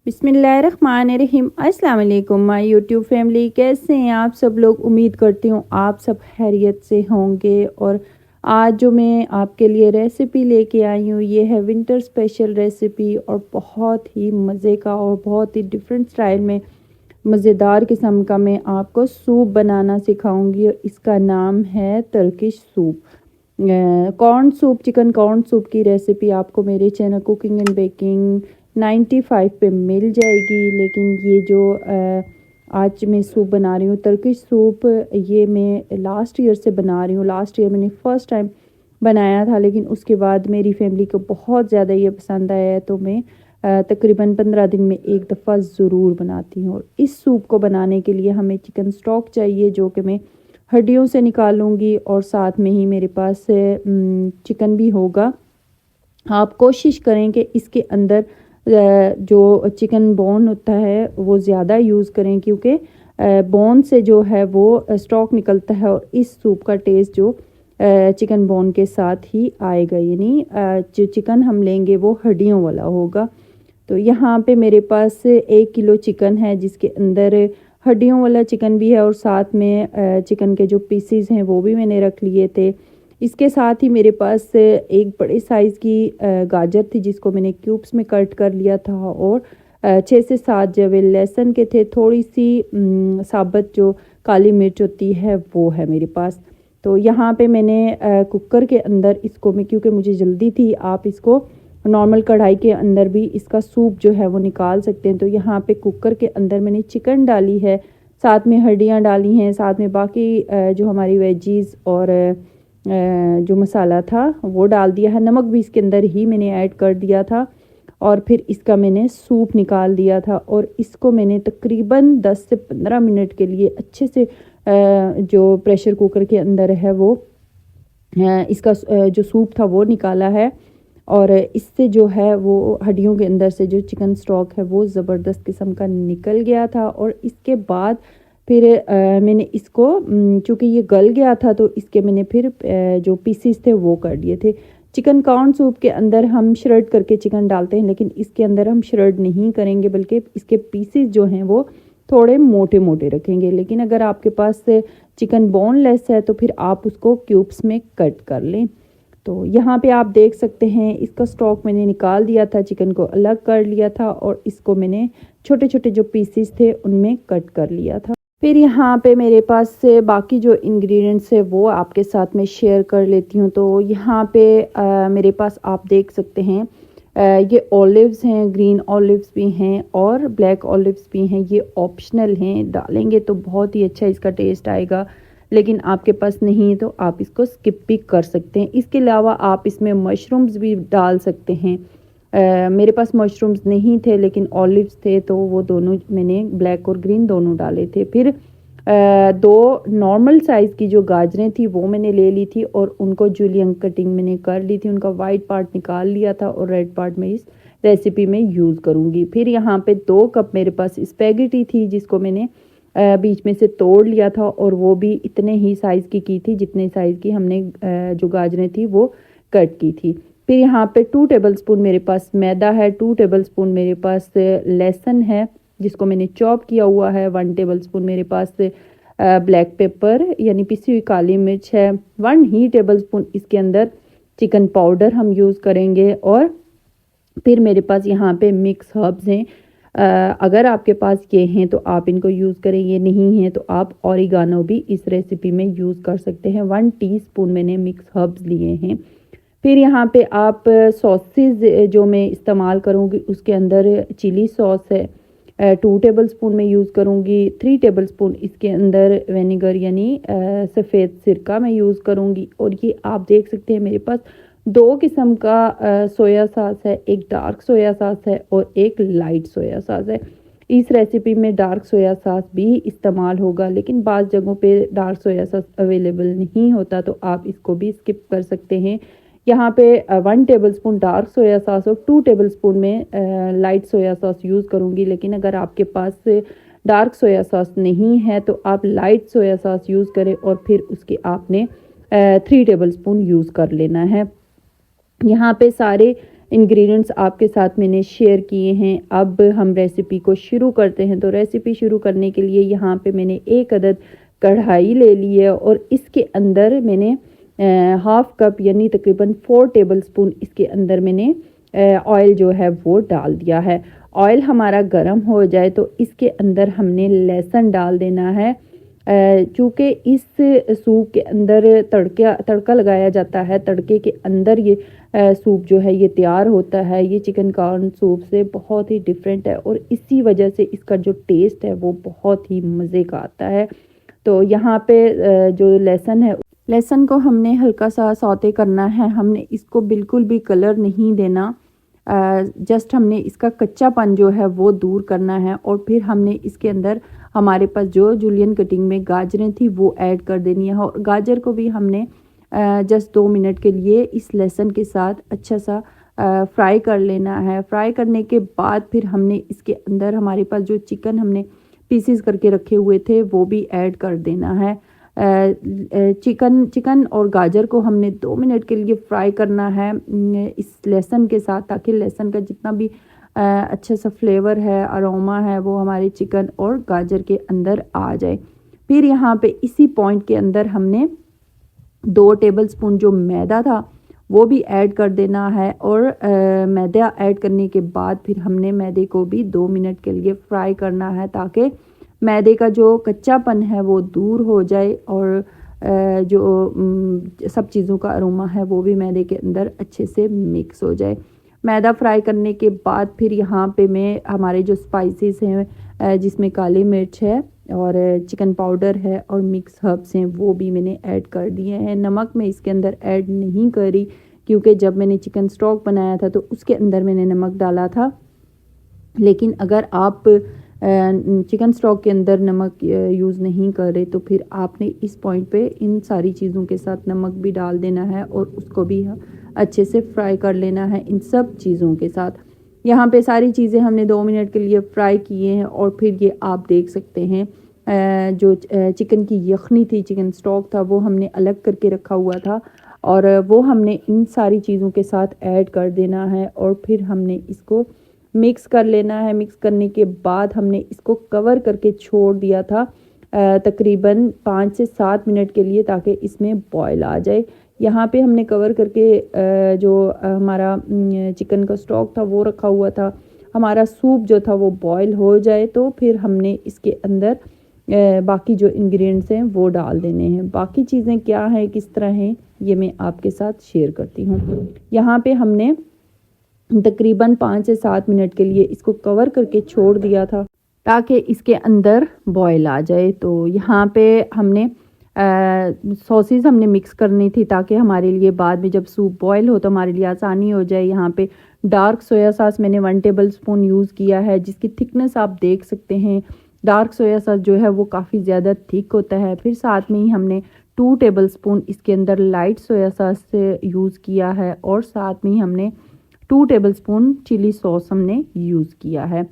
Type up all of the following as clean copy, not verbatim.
बिस्मिल्लाहिर्रहमानिर्रहीम। अस्सलाम वालेकुम माय यूट्यूब फैमिली, कैसे हैं आप सब लोग। उम्मीद करती हूँ आप सब खैरियत से होंगे। और आज जो मैं आपके लिए रेसिपी लेके आई हूँ ये है विंटर स्पेशल रेसिपी, और बहुत ही मज़े का और बहुत ही डिफरेंट स्टाइल में मज़ेदार किस्म का मैं आपको सूप बनाना सिखाऊंगी। इसका नाम है Turkish soup. Corn soup, chicken corn soup की रेसिपी आपको मेरे चैनल कुकिंग एंड बेकिंग 95 पे मिल जाएगी। लेकिन ये जो आज मैं सूप बना रही हूँ टर्किश सूप, ये मैं लास्ट ईयर से बना रही हूँ। लास्ट ईयर मैंने फ़र्स्ट टाइम बनाया था, लेकिन उसके बाद मेरी फैमिली को बहुत ज़्यादा ये पसंद आया है, तो मैं तकरीबन 15 दिन में एक दफ़ा ज़रूर बनाती हूँ। और इस सूप को बनाने के लिए हमें चिकन स्टॉक चाहिए, जो कि मैं हड्डियों से निकालूंगी, और साथ में ही मेरे पास चिकन भी होगा। आप कोशिश करें कि इसके अंदर जो चिकन बोन होता है वो ज़्यादा यूज़ करें, क्योंकि बोन से जो है वो स्टॉक निकलता है, और इस सूप का टेस्ट जो चिकन बोन के साथ ही आएगा। यानी जो चिकन हम लेंगे वो हड्डियों वाला होगा। तो यहाँ पे मेरे पास 1 किलो चिकन है, जिसके अंदर हड्डियों वाला चिकन भी है, और साथ में चिकन के जो पीसीज हैं वो भी मैंने रख लिए थे। इसके साथ ही मेरे पास एक बड़े साइज़ की गाजर थी, जिसको मैंने क्यूब्स में कट कर लिया था, और 6 से 7 जवे लहसुन के थे। थोड़ी सी साबुत जो काली मिर्च होती है वो है मेरे पास। तो यहाँ पे मैंने कुकर के अंदर इसको, मैं क्योंकि मुझे जल्दी थी, आप इसको नॉर्मल कढ़ाई के अंदर भी इसका सूप जो है वो निकाल सकते हैं। तो यहाँ पे कुकर के अंदर मैंने चिकन डाली है, साथ में हड्डियाँ डाली हैं, साथ में बाकी जो हमारी वेजीज और जो मसाला था वो डाल दिया है। नमक भी इसके अंदर ही मैंने ऐड कर दिया था, और फिर इसका मैंने सूप निकाल दिया था। और इसको मैंने तकरीबन 10 से 15 मिनट के लिए अच्छे से जो प्रेशर कुकर के अंदर है वो इसका जो सूप था वो निकाला है। और इससे जो है वो हड्डियों के अंदर से जो चिकन स्टॉक है वो ज़बरदस्त किस्म का निकल गया था। और इसके बाद फिर मैंने इसको, चूँकि ये गल गया था, तो इसके मैंने फिर जो पीसीस थे वो कर दिए थे। चिकन कॉर्न सूप के अंदर हम श्रेड करके चिकन डालते हैं, लेकिन इसके अंदर हम श्रेड नहीं करेंगे, बल्कि इसके पीसीस जो हैं वो थोड़े मोटे मोटे रखेंगे। लेकिन अगर आपके पास चिकन बोनलेस है तो फिर आप उसको क्यूब्स में कट कर लें। तो यहाँ पे आप देख सकते हैं इसका स्टॉक मैंने निकाल दिया था, चिकन को अलग कर लिया था, और इसको मैंने छोटे छोटे जो पीसीस थे उनमें कट कर लिया था। फिर यहाँ पे मेरे पास से बाकी जो इंग्रेडिएंट्स है वो आपके साथ में शेयर कर लेती हूँ। तो यहाँ पे मेरे पास आप देख सकते हैं ये ऑलिव्स हैं, ग्रीन ऑलिव्स भी हैं और ब्लैक ऑलिव्स भी हैं। ये ऑप्शनल हैं, डालेंगे तो बहुत ही अच्छा इसका टेस्ट आएगा, लेकिन आपके पास नहीं है तो आप इसको स्किप भी कर सकते हैं। इसके अलावा आप इसमें मशरूम्स भी डाल सकते हैं। मेरे पास मशरूम्स नहीं थे, लेकिन ऑलिव्स थे, तो वो दोनों मैंने ब्लैक और ग्रीन दोनों डाले थे। फिर 2 नॉर्मल साइज़ की जो गाजरें थी वो मैंने ले ली थी, और उनको जूलियन कटिंग मैंने कर ली थी। उनका वाइट पार्ट निकाल लिया था, और रेड पार्ट में इस रेसिपी में यूज़ करूँगी। फिर यहाँ पे 2 कप मेरे पास स्पैगेटी थी, जिसको मैंने बीच में से तोड़ लिया था, और वो भी इतने ही साइज़ की थी जितने साइज़ की हमने जो गाजरें थी वो कट की थी। फिर यहाँ पे 2 टेबलस्पून मेरे पास मैदा है, 2 टेबलस्पून मेरे पास लहसुन है जिसको मैंने चॉप किया हुआ है, 1 टेबलस्पून मेरे पास ब्लैक पेपर यानी पिसी हुई काली मिर्च है, 1 ही टेबलस्पून इसके अंदर चिकन पाउडर हम यूज़ करेंगे। और फिर मेरे पास यहाँ पे मिक्स हर्ब्स हैं। अगर आपके पास ये हैं तो आप इनको यूज़ करें, ये नहीं है तो आप ऑरिगानो भी इस रेसिपी में यूज़ कर सकते हैं। 1 टीस्पून मैंने मिक्स हर्ब्स लिए हैं। फिर यहाँ पे आप सॉसेज जो मैं इस्तेमाल करूँगी उसके अंदर चिली सॉस है, 2 टेबलस्पून मैं यूज़ करूँगी। 3 टेबलस्पून इसके अंदर विनेगर यानी सफ़ेद सिरका मैं यूज़ करूँगी। और ये आप देख सकते हैं मेरे पास 2 किस्म का सोया सॉस है, एक डार्क सोया सॉस है और एक लाइट सोया सॉस है। इस रेसिपी में डार्क सोया सॉस भी इस्तेमाल होगा, लेकिन बाज़ जगहों पे डार्क सोया सॉस अवेलेबल नहीं होता, तो आप इसको भी स्किप कर सकते हैं। यहाँ पे 1 टेबलस्पून डार्क सोया सॉस और 2 टेबलस्पून में लाइट सोया सॉस यूज़ करूँगी। लेकिन अगर आपके पास डार्क सोया सॉस नहीं है तो आप लाइट सोया सॉस यूज़ करें, और फिर उसके आपने 3 टेबलस्पून यूज़ कर लेना है। यहाँ पे सारे इंग्रेडिएंट्स आपके साथ मैंने शेयर किए हैं। अब हम रेसिपी को शुरू करते हैं। तो रेसिपी शुरू करने के लिए यहाँ पे मैंने 1 अदद कढ़ाई ले ली है और इसके अंदर मैंने हाफ कप यानी तकरीबन 4 टेबलस्पून इसके अंदर मैंने ऑयल जो है वो डाल दिया है। ऑयल हमारा गर्म हो जाए तो इसके अंदर हमने लहसुन डाल देना है। चूँकि इस सूप के अंदर तड़का लगाया जाता है, तड़के के अंदर ये सूप जो है ये तैयार होता है। ये चिकन कॉर्न सूप से बहुत ही डिफरेंट है और इसी वजह से इसका जो टेस्ट है वो बहुत ही मज़े का आता है। तो यहाँ पे जो लहसुन है, लहसुन को हमने हल्का सा सौते करना है। हमने इसको बिल्कुल भी कलर नहीं देना, जस्ट हमने इसका कच्चापन जो है वो दूर करना है। और फिर हमने इसके अंदर हमारे पास जो जूलियन कटिंग में गाजरें थी वो ऐड कर देनी है और गाजर को भी हमने जस्ट 2 मिनट के लिए इस लहसुन के साथ अच्छा सा फ्राई कर लेना है। फ्राई करने के बाद फिर हमने इसके अंदर हमारे पास जो चिकन हमने पीसीज करके रखे हुए थे वो भी ऐड कर देना है। चिकन और गाजर को हमने 2 मिनट के लिए फ्राई करना है इस लहसुन के साथ, ताकि लहसुन का जितना भी अच्छा सा फ्लेवर है, अरोमा है, वो हमारे चिकन और गाजर के अंदर आ जाए। फिर यहाँ पे इसी पॉइंट के अंदर हमने 2 टेबलस्पून जो मैदा था वो भी ऐड कर देना है और मैदा ऐड करने के बाद फिर हमने मैदे को भी 2 मिनट के लिए फ्राई करना है, ताकि मैदे का जो कच्चापन है वो दूर हो जाए और जो सब चीज़ों का अरोमा है वो भी मैदे के अंदर अच्छे से मिक्स हो जाए। मैदा फ्राई करने के बाद फिर यहाँ पे मैं हमारे जो स्पाइसेस हैं जिसमें काली मिर्च है और चिकन पाउडर है और मिक्स हर्ब्स हैं वो भी मैंने ऐड कर दिए हैं। नमक मैं इसके अंदर ऐड नहीं करी क्योंकि जब मैंने चिकन स्टॉक बनाया था तो उसके अंदर मैंने नमक डाला था। लेकिन अगर आप चिकन स्टॉक के अंदर नमक यूज़ नहीं कर रहे तो फिर आपने इस पॉइंट पे इन सारी चीज़ों के साथ नमक भी डाल देना है और उसको भी अच्छे से फ्राई कर लेना है इन सब चीज़ों के साथ। यहाँ पे सारी चीज़ें हमने 2 मिनट के लिए फ्राई किए हैं और फिर ये आप देख सकते हैं जो चिकन की यखनी थी, चिकन स्टॉक था, वो हमने अलग करके रखा हुआ था और वो हमने इन सारी चीज़ों के साथ ऐड कर देना है और फिर हमने इसको मिक्स कर लेना है। मिक्स करने के बाद हमने इसको कवर करके छोड़ दिया था तकरीबन 5 से 7 मिनट के लिए, ताकि इसमें बॉयल आ जाए। यहाँ पे हमने कवर करके जो हमारा चिकन का स्टॉक था वो रखा हुआ था। हमारा सूप जो था वो बॉयल हो जाए तो फिर हमने इसके अंदर बाकी जो इंग्रेडिएंट्स हैं वो डाल देने हैं। बाकी चीज़ें क्या हैं, किस तरह हैं, ये मैं आपके साथ शेयर करती हूँ। यहाँ पे हमने तकरीबन 5 से 7 मिनट के लिए इसको कवर करके छोड़ दिया था ताकि इसके अंदर बॉयल आ जाए। तो यहाँ पे हमने सॉसेस हमने मिक्स करनी थी ताकि हमारे लिए बाद में जब सूप बॉयल हो तो हमारे लिए आसानी हो जाए। यहाँ पे डार्क सोया सॉस मैंने 1 टेबलस्पून यूज़ किया है, जिसकी थिकनेस आप देख सकते हैं। डार्क सोया सॉस जो है वो काफ़ी ज़्यादा थिक होता है। फिर साथ में ही हमने 2 टेबलस्पून इसके अंदर लाइट सोया सॉस से यूज़ किया है और साथ में ही हमने 2 टेबलस्पून चिली सॉस हमने यूज़ किया है।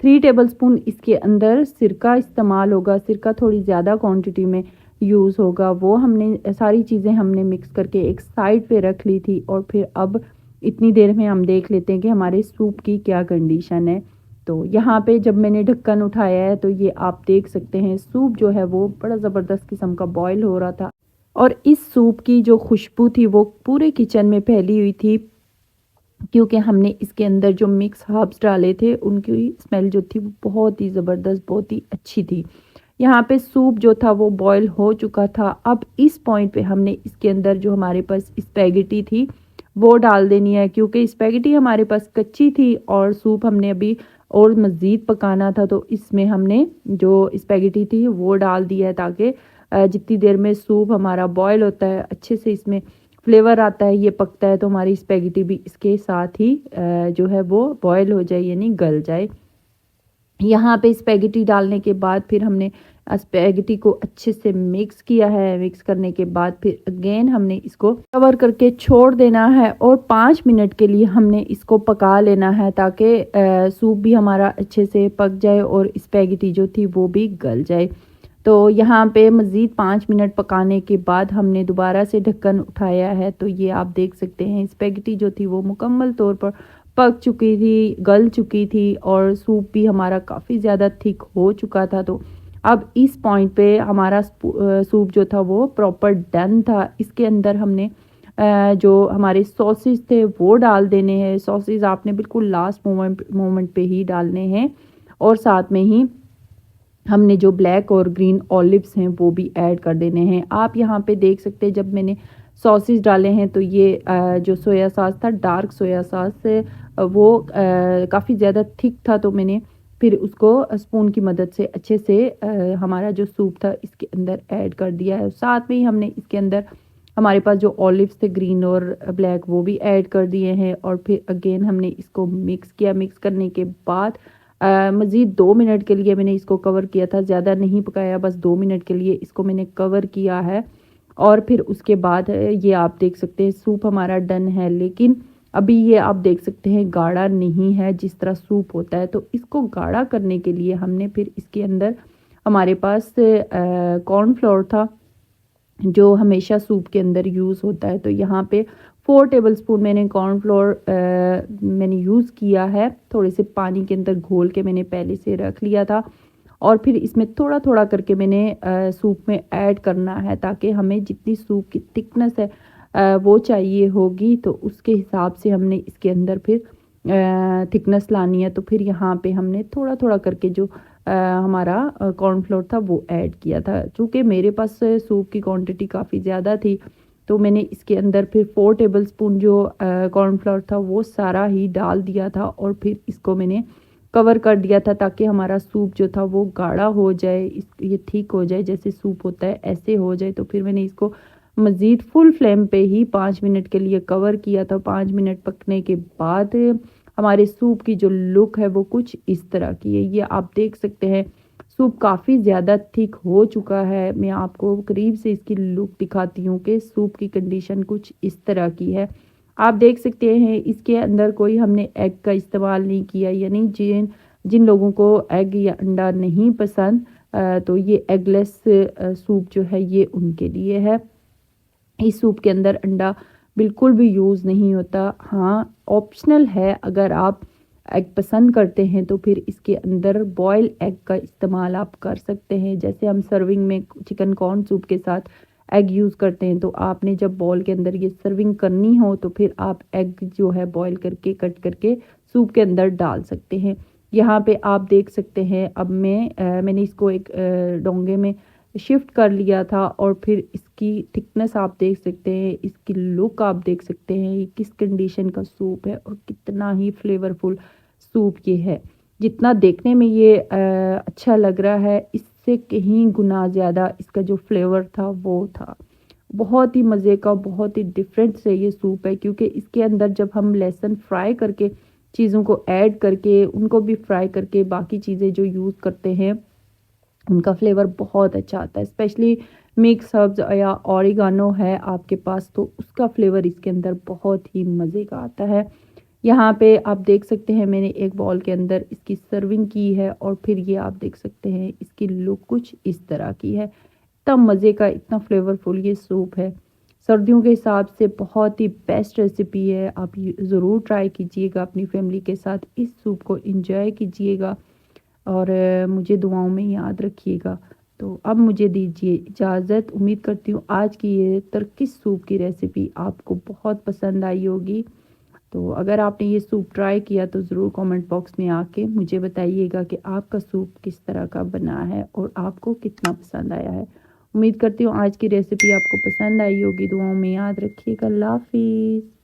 3 टेबलस्पून इसके अंदर सिरका इस्तेमाल होगा, सिरका थोड़ी ज़्यादा क्वांटिटी में यूज़ होगा। वो हमने सारी चीज़ें हमने मिक्स करके एक साइड पे रख ली थी और फिर अब इतनी देर में हम देख लेते हैं कि हमारे सूप की क्या कंडीशन है। तो यहाँ पे जब मैंने ढक्कन उठाया है तो ये आप देख सकते हैं सूप जो है वो बड़ा ज़बरदस्त किस्म का बॉयल हो रहा था और इस सूप की जो खुशबू थी वो पूरे किचन में फैली हुई थी, क्योंकि हमने इसके अंदर जो मिक्स हर्ब्स डाले थे उनकी स्मेल जो थी वो बहुत ही ज़बरदस्त, बहुत ही अच्छी थी। यहाँ पे सूप जो था वो बॉयल हो चुका था। अब इस पॉइंट पे हमने इसके अंदर जो हमारे पास स्पैगेटी थी वो डाल देनी है, क्योंकि स्पैगेटी हमारे पास कच्ची थी और सूप हमने अभी और मज़ीद पकाना था। तो इसमें हमने जो स्पैगेटी थी वो डाल दिया है ताकि जितनी देर में सूप हमारा बॉयल होता है अच्छे से इसमें फ्लेवर आता है, ये पकता है, तो हमारी स्पैगेटी भी इसके साथ ही जो है वो बॉयल हो जाए यानी गल जाए। यहाँ पे स्पैगेटी डालने के बाद फिर हमने स्पैगेटी को अच्छे से मिक्स किया है। मिक्स करने के बाद फिर अगेन हमने इसको कवर करके छोड़ देना है और 5 मिनट के लिए हमने इसको पका लेना है ताकि सूप भी हमारा अच्छे से पक जाए और स्पैगेटी जो थी वो भी गल जाए। तो यहाँ पे मज़ीद 5 मिनट पकाने के बाद हमने दोबारा से ढक्कन उठाया है। तो ये आप देख सकते हैं स्पेगेटी जो थी वो मुकम्मल तौर पर पक चुकी थी, गल चुकी थी और सूप भी हमारा काफ़ी ज़्यादा थिक हो चुका था। तो अब इस पॉइंट पे हमारा सूप जो था वो प्रॉपर डन था। इसके अंदर हमने जो हमारे सॉसेस थे वो डाल देने हैं। सॉसेस आपने बिल्कुल लास्ट मोमेंट पे ही डालने हैं और साथ में ही हमने जो ब्लैक और ग्रीन ऑलिव्स हैं वो भी ऐड कर देने हैं। आप यहाँ पे देख सकते हैं जब मैंने सॉसेस डाले हैं तो ये जो सोया सॉस था, डार्क सोया सॉस, वो काफ़ी ज़्यादा थिक था। तो मैंने फिर उसको स्पून की मदद से अच्छे से हमारा जो सूप था इसके अंदर ऐड कर दिया है। साथ में ही हमने इसके अंदर हमारे पास जो ऑलिव्स थे ग्रीन और ब्लैक वो भी ऐड कर दिए हैं और फिर अगेन हमने इसको मिक्स किया। मिक्स करने के बाद मज़ीद 2 मिनट के लिए मैंने इसको कवर किया था, ज़्यादा नहीं पकाया, बस 2 मिनट के लिए इसको मैंने कवर किया है। और फिर उसके बाद ये आप देख सकते हैं सूप हमारा डन है। लेकिन अभी ये आप देख सकते हैं गाढ़ा नहीं है जिस तरह सूप होता है। तो इसको गाढ़ा करने के लिए हमने फिर इसके अंदर हमारे पास कॉर्नफ्लोर था जो हमेशा सूप के अंदर यूज़ होता है। तो यहाँ पे 4 टेबलस्पून मैंने कॉर्नफ्लोर मैंने यूज़ किया है। थोड़े से पानी के अंदर घोल के मैंने पहले से रख लिया था और फिर इसमें थोड़ा थोड़ा करके मैंने सूप में ऐड करना है ताकि हमें जितनी सूप की थिकनेस है वो चाहिए होगी तो उसके हिसाब से हमने इसके अंदर फिर थिकनेस लानी है। तो फिर यहाँ पे हमने थोड़ा थोड़ा करके जो हमारा कॉर्नफ्लोर था वो ऐड किया था। चूँकि मेरे पास सूप की क्वांटिटी काफ़ी ज़्यादा थी तो मैंने इसके अंदर फिर 4 टेबलस्पून जो कॉर्नफ्लोर था वो सारा ही डाल दिया था और फिर इसको मैंने कवर कर दिया था ताकि हमारा सूप जो था वो गाढ़ा हो जाए, ये ठीक हो जाए, जैसे सूप होता है ऐसे हो जाए। तो फिर मैंने इसको मज़ीद फुल फ्लेम पे ही 5 मिनट के लिए कवर किया था। 5 मिनट पकने के बाद हमारे सूप की जो लुक है वो कुछ इस तरह की है। ये आप देख सकते हैं सूप काफ़ी ज़्यादा थिक हो चुका है। मैं आपको करीब से इसकी लुक दिखाती हूँ कि सूप की कंडीशन कुछ इस तरह की है। आप देख सकते हैं इसके अंदर कोई हमने एग का इस्तेमाल नहीं किया, यानी जिन जिन लोगों को एग या अंडा नहीं पसंद तो ये एगलेस सूप जो है ये उनके लिए है। इस सूप के अंदर अंडा बिल्कुल भी यूज़ नहीं होता। हाँ, ऑप्शनल है, अगर आप एग पसंद करते हैं तो फिर इसके अंदर बॉयल एग का इस्तेमाल आप कर सकते हैं। जैसे हम सर्विंग में चिकन कॉर्न सूप के साथ एग यूज़ करते हैं तो आपने जब बॉल के अंदर ये सर्विंग करनी हो तो फिर आप एग जो है बॉयल करके कट करके सूप के अंदर डाल सकते हैं। यहाँ पे आप देख सकते हैं अब मैंने इसको एक डोंगे में शिफ्ट कर लिया था और फिर इसकी थिकनेस आप देख सकते हैं, इसकी लुक आप देख सकते हैं ये किस कंडीशन का सूप है और कितना ही फ्लेवरफुल सूप ये है। जितना देखने में ये अच्छा लग रहा है इससे कहीं गुना ज़्यादा इसका जो फ्लेवर था वो था। बहुत ही मज़े का, बहुत ही डिफरेंट से ये सूप है क्योंकि इसके अंदर जब हम लहसुन फ्राई करके चीज़ों को ऐड करके उनको भी फ्राई करके बाकी चीज़ें जो यूज़ करते हैं उनका फ्लेवर बहुत अच्छा आता है। स्पेशली मिक्स हर्ब्स या ऑरिगानो है आपके पास तो उसका फ्लेवर इसके अंदर बहुत ही मज़े का आता है। यहाँ पे आप देख सकते हैं मैंने एक बॉल के अंदर इसकी सर्विंग की है और फिर ये आप देख सकते हैं इसकी लुक कुछ इस तरह की है। इतना मज़े का, इतना फ्लेवरफुल ये सूप है। सर्दियों के हिसाब से बहुत ही बेस्ट रेसिपी है। आप ज़रूर ट्राई कीजिएगा अपनी फैमिली के साथ, इस सूप को इंजॉय कीजिएगा और मुझे दुआओं में याद रखिएगा। तो अब मुझे दीजिए इजाज़त। उम्मीद करती हूँ आज की ये टर्किश सूप की रेसिपी आपको बहुत पसंद आई होगी। तो अगर आपने ये सूप ट्राई किया तो ज़रूर कमेंट बॉक्स में आके मुझे बताइएगा कि आपका सूप किस तरह का बना है और आपको कितना पसंद आया है। उम्मीद करती हूँ आज की रेसिपी आपको पसंद आई होगी। दुआओं में याद रखिएगा। अल्लाह हाफ़िज़।